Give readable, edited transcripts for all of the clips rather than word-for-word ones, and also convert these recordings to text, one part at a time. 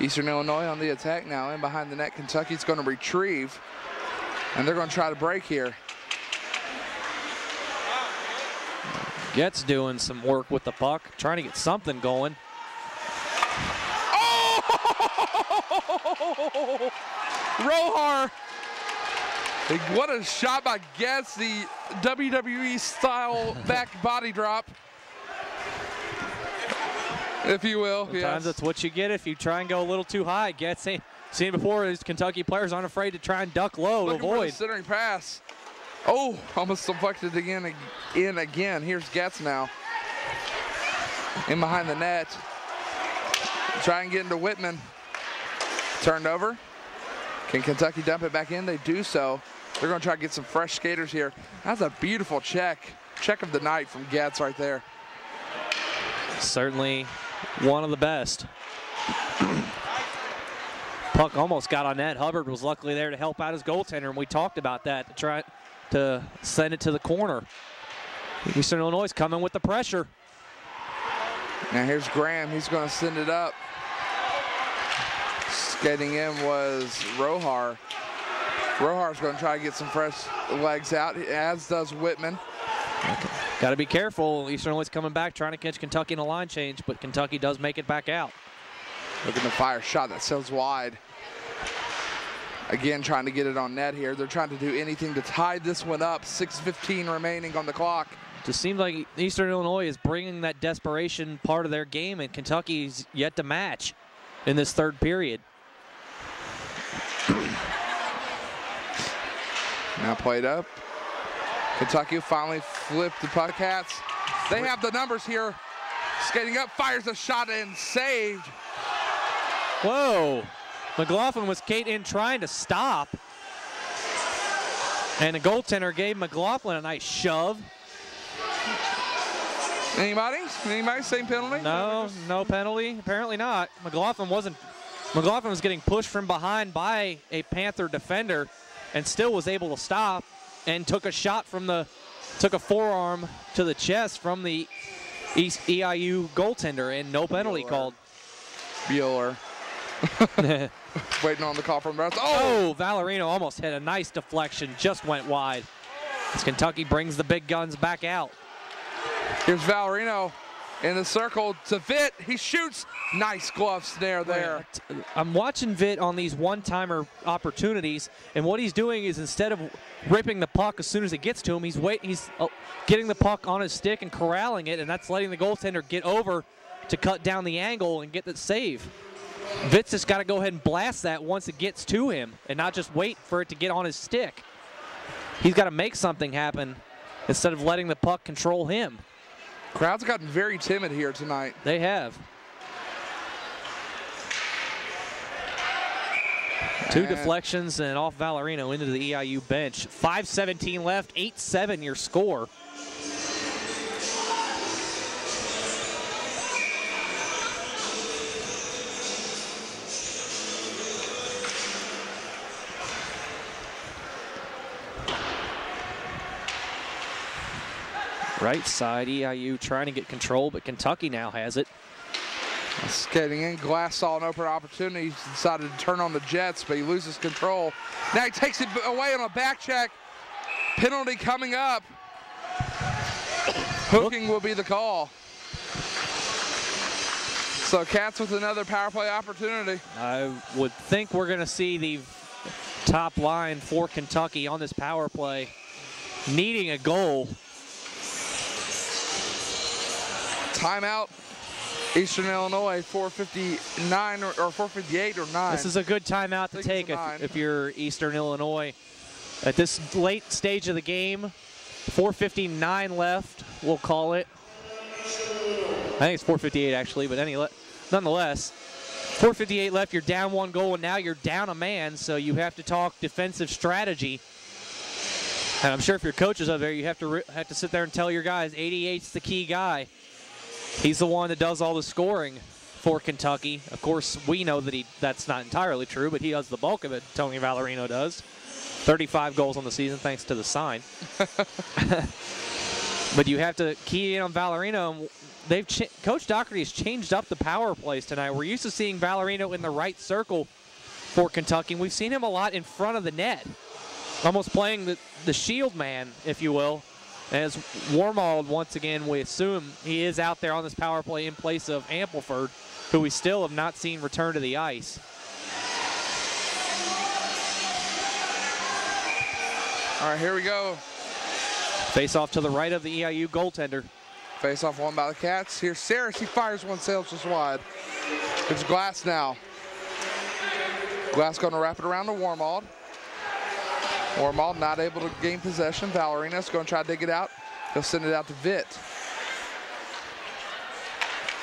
Eastern Illinois on the attack now. In behind the net, Kentucky's going to retrieve. And they're going to try to break here. Getz doing some work with the puck, trying to get something going. Oh! Rohar! What a shot by Getz, the WWE style back body drop, if you will. Sometimes that's what you get if you try and go a little too high. Getz, seen before, these Kentucky players aren't afraid to try and duck low to avoid. For the centering pass. Oh, almost deflected again. Here's Getz now. In behind the net. Try and get into Whitman. Turned over. Can Kentucky dump it back in? They do so. They're going to try to get some fresh skaters here. That's a beautiful check. Check of the night from Getz right there. Certainly one of the best. Puck almost got on net. Hubbard was luckily there to help out his goaltender, and we talked about that, to try to send it to the corner. Eastern Illinois is coming with the pressure. Now here's Graham. He's going to send it up. Skating in was Rohar. Rohar's going to try to get some fresh legs out, as does Whitman. Got to be careful. Eastern Illinois coming back, trying to catch Kentucky in a line change, but Kentucky does make it back out. Looking to fire a shot that sails wide. Again, trying to get it on net here. They're trying to do anything to tie this one up. 6:15 remaining on the clock. Just seems like Eastern Illinois is bringing that desperation part of their game, and Kentucky's yet to match in this third period. Now played up. Kentucky finally flipped the puck. Cats. They have the numbers here. Skating up, fires a shot and saved. Whoa. McLaughlin was in trying to stop. And the goaltender gave McLaughlin a nice shove. Anybody? Anybody? Same penalty? No, no penalty. Apparently not. McLaughlin was getting pushed from behind by a Panther defender and still was able to stop and took a shot took a forearm to the chest from the East EIU goaltender, and no penalty called. Bueller. Waiting on the call from the rest. Oh, Valerino almost hit a nice deflection, just went wide. As Kentucky brings the big guns back out. Here's Valerino in the circle to Vitt. He shoots. Nice glove snare there. I'm watching Vitt on these one-timer opportunities, and what he's doing is instead of ripping the puck as soon as it gets to him, he's getting the puck on his stick and corralling it, and that's letting the goaltender get over to cut down the angle and get the save. Vitt's just got to go ahead and blast that once it gets to him and not just wait for it to get on his stick. He's got to make something happen instead of letting the puck control him. Crowd's gotten very timid here tonight. They have. Two deflections and off Valerino into the EIU bench. 5:17 left, 8-7 your score. Right side, EIU trying to get control, but Kentucky now has it. Skating in, Glass saw an open opportunity. He decided to turn on the Jets, but he loses control. Now he takes it away on a back check. Penalty coming up. Hooking will be the call. So Cats with another power play opportunity. I would think we're going to see the top line for Kentucky on this power play needing a goal. Timeout. Eastern Illinois, 4:59 or 4:58 or 9. This is a good timeout to take if you're Eastern Illinois. At this late stage of the game, 4:59 left, we'll call it. I think it's 4:58 actually, but nonetheless, 4:58 left, you're down one goal, and now you're down a man, so you have to talk defensive strategy. And I'm sure if your coach is up there, you have to sit there and tell your guys, 88's the key guy. He's the one that does all the scoring for Kentucky. Of course, we know that that's not entirely true, but he does the bulk of it. Tony Valerino does. 35 goals on the season, thanks to the sign. But you have to key in on Valerino. Coach Doherty has changed up the power plays tonight. We're used to seeing Valerino in the right circle for Kentucky. We've seen him a lot in front of the net, almost playing the shield man, if you will. As Warmald, once again, we assume he is out there on this power play in place of Ampleford, who we still have not seen return to the ice. All right, here we go. Face off to the right of the EIU goaltender. Face off won by the Cats. Here's Saris. He fires one, sails just wide. It's Glass now. Glass going to wrap it around to Warmald. Warmald not able to gain possession. Valerino's going to try to dig it out. He'll send it out to Vitt.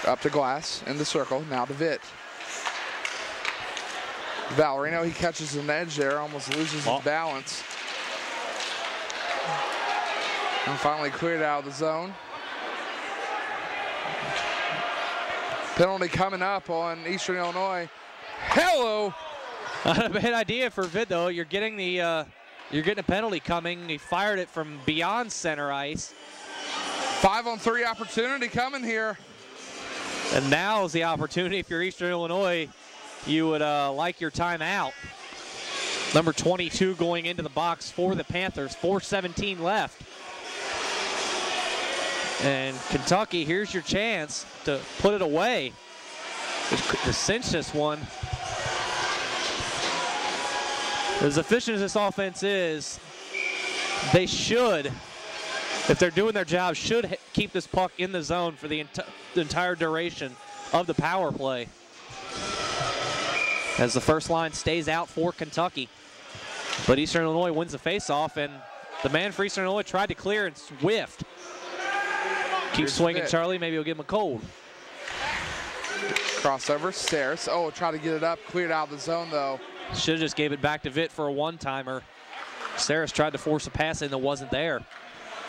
Up to Glass in the circle. Now to Vitt. Valerino, he catches an edge there, almost loses his balance. And finally cleared out of the zone. Penalty coming up on Eastern Illinois. Hello. Not a bad idea for Vitt, though. You're getting a penalty coming. He fired it from beyond center ice. 5-on-3 opportunity coming here. And now is the opportunity. If you're Eastern Illinois, you would like your timeout. Number 22 going into the box for the Panthers. 4:17 left. And Kentucky, here's your chance to put it away, to cinch this one. As efficient as this offense is, they should, if they're doing their job, should keep this puck in the zone for the entire duration of the power play. As the first line stays out for Kentucky. But Eastern Illinois wins the faceoff, and the man for Eastern Illinois tried to clear and whiffed. Keep swinging, Charlie. Maybe he'll give him a cold. Crossover, Saris. Oh, try to get it up. Cleared out of the zone, though. Should have just gave it back to Vitt for a one-timer. Saris tried to force a pass in that wasn't there.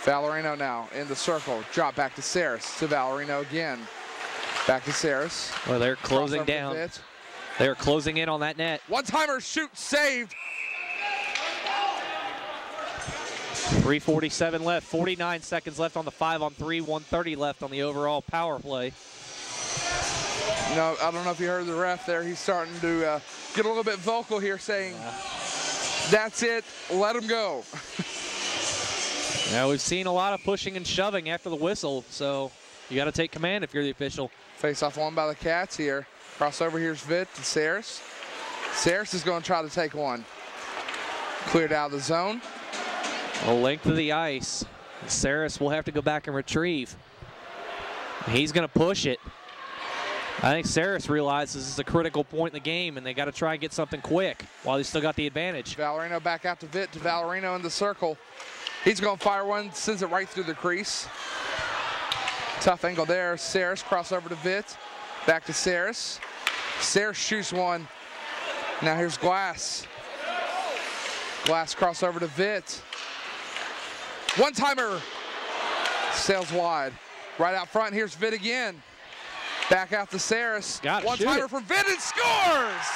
Valerino now in the circle. Drop back to Saris. To Valerino again. Back to Saris. Well, they're closing down. They're closing in on that net. One-timer, shoot, saved. 3:47 left, 49 seconds left on the 5-on-3, 1:30 left on the overall power play. No, I don't know if you heard the ref there. He's starting to get a little bit vocal here, saying, that's it, let him go. Now, we've seen a lot of pushing and shoving after the whistle, so you got to take command if you're the official. Face-off won by the Cats here. Crossover, here's Vitt and Saris. Saris is going to try to take one. Cleared out of the zone. The length of the ice. Saris will have to go back and retrieve. He's going to push it. I think Saris realizes this is a critical point in the game, and they got to try and get something quick while he's still got the advantage. Valerino back out to Vitt, to Valerino in the circle. He's going to fire one, sends it right through the crease. Tough angle there. Saris crossover to Vitt. Back to Saris. Saris shoots one. Now here's Glass. Glass crossover to Vitt. One-timer. Sails wide. Right out front, here's Vitt again. Back out to Saris. One-timer for Vitt and scores!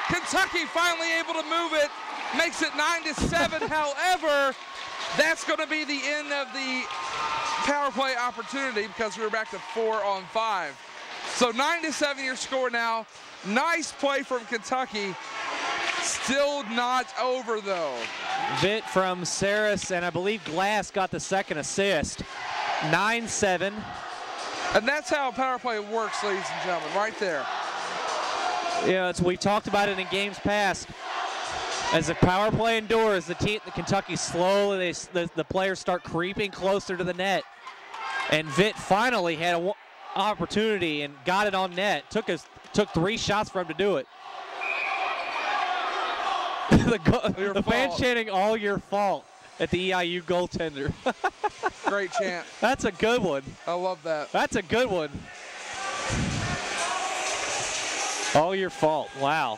Kentucky finally able to move it. Makes it 9-7. However, that's going to be the end of the power play opportunity because we're back to 4-on-5. So 9-7 your score now. Nice play from Kentucky. Still not over though. Vitt from Saris, and I believe Glass got the second assist. 9-7. And that's how power play works, ladies and gentlemen, right there. Yeah, we've talked about it in games past. As the power play endures, the Kentucky slowly, the players start creeping closer to the net. And Vitt finally had an opportunity and got it on net. Took 3 shots for him to do it. the fan chanting "all your fault" at the EIU goaltender. Great chant. That's a good one. I love that. That's a good one. All your fault. Wow.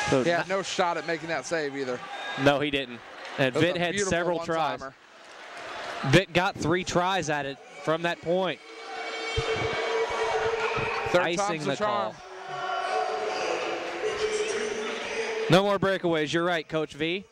So he had no shot at making that save either. No, he didn't. And Vitt had several tries. Vitt got 3 tries at it from that point. Third icing the charm. call. No more breakaways. You're right, Coach V.